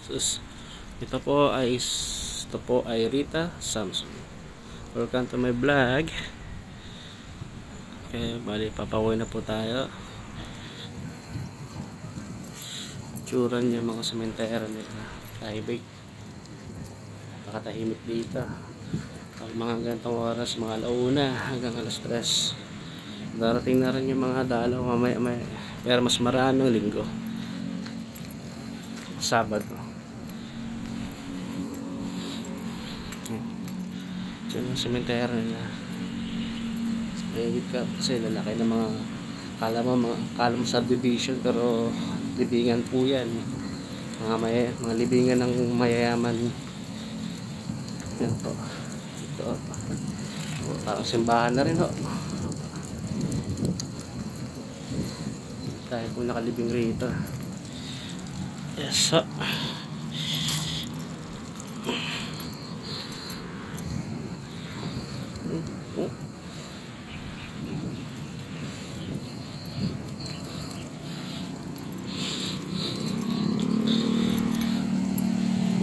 Sus. Ito po ay Rita Samson. Welcome to my vlog. Okay, bali papaway na po tayo. Tsura niya mga sementero nila. Tahimik. Nakatahimik dito. Pag mga gantong oras, mga alauna hanggang alas 3. Darating na rin yung mga dalaw mamaya. Pero mas marami ng linggo. Sabado. Diyan ang sementero nila. Mahigit ka kasi lalaki ng mga kala mo subdivision pero libingan po yan. Mga libingan ng mayayaman. Yan po. Ito. Parang simbahan na rin ho. Tayo po nakalibing rito. Yes ho.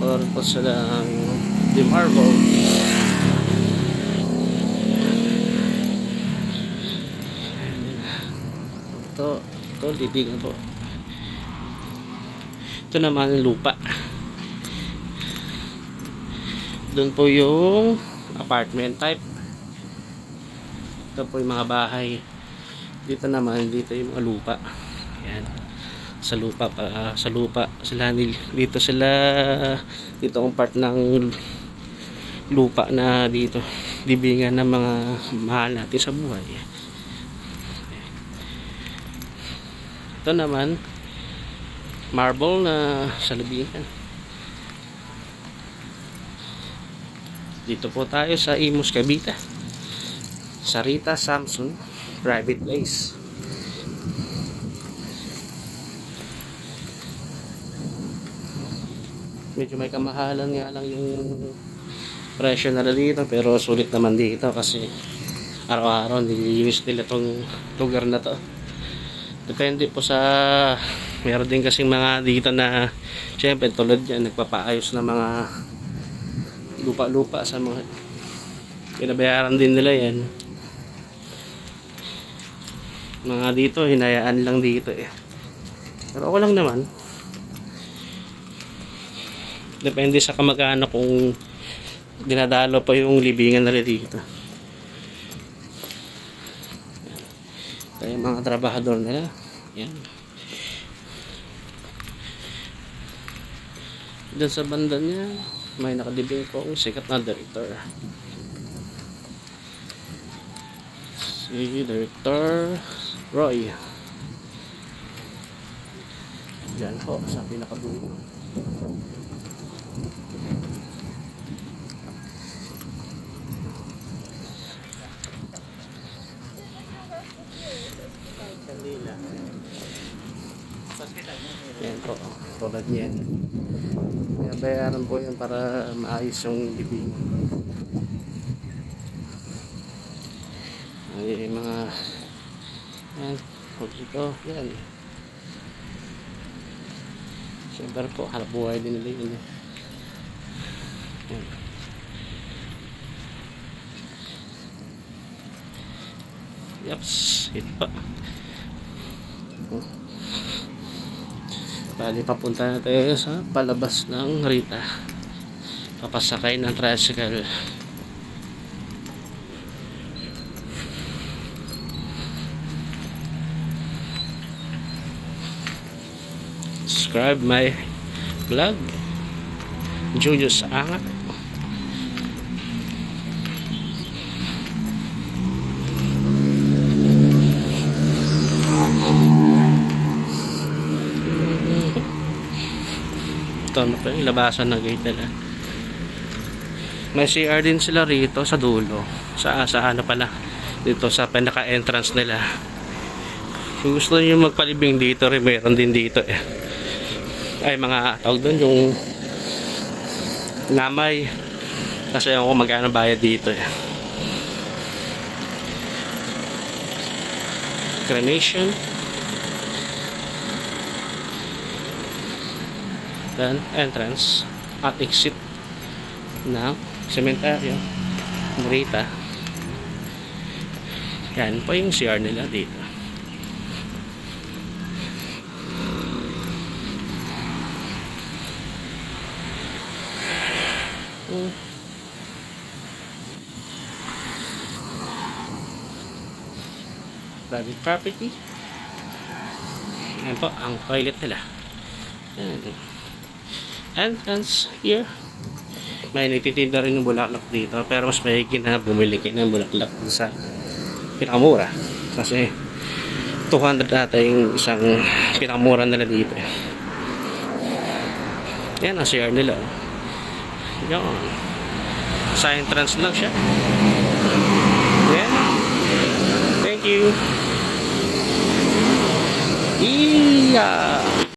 Or po silang di marble. Ito libingan po. Ito naman yung lupa. Doon po yung apartment type. Ito po yung mga bahay. Dito naman, dito yung mga lupa. Ayan. Sa lupa sila dito ang part ng lupa na dito libingan ng mga mahal natin sa buhay. Ito naman marble na sa libingan. Dito po tayo sa Imus, Cavite, sa Rita Samson private place. Medyo may kamahalan nga lang yung presyo na dito, pero sulit naman dito kasi araw-araw nililinis nila tong lugar na to. Depende po sa meron din kasing mga dito na syempre tulad yan nagpapaayos ng mga lupa-lupa sa mga pinabayaran din nila yan. Mga dito hinayaan lang dito pero ako lang naman. Depende sa kamag-anak kung dinadalo pa yung libingan nila dito. Ito yung mga trabahador nila. Yan. Diyan sa banda niya, may nakadibing po ang sikat na director. Si Director Roy. Diyan po sa pinakadulo. Yan po, tulad niyan. Bayaran po yan para maayos yung libing. Ay, mga yan, ito, yan. Siyempre po, halap buhay din nila yun. Yan. Yaps, ito pa. Bali, papunta na tayo sa palabas ng Rita. Papasakay ng tricycle. Subscribe my vlog. Julius Angat. Ito na pa yung labasan na gate nila. May CR din sila rito sa dulo. Sa ano pala. Dito sa pinaka-entrance nila. Kung gusto nyo magpalibing dito rin, mayroon din dito Ay mga tawag doon yung namay. Kasi ako magkano bayad dito Cremation. Then, entrance at exit ng cemetery Morita. Yan po yung CR nila dito. Private property. Yan po ang toilet nila. Yan. Entrance here. May nagtitinda rin ng bulaklak dito, pero mas mahigit na bumili kayo ng bulaklak sa pinakamura. Kasi 200 ata yung isang pinakamura nila dito. Yan ang CR nila. Yan. Sa entrance lang siya. Yan. Thank you. Yeah.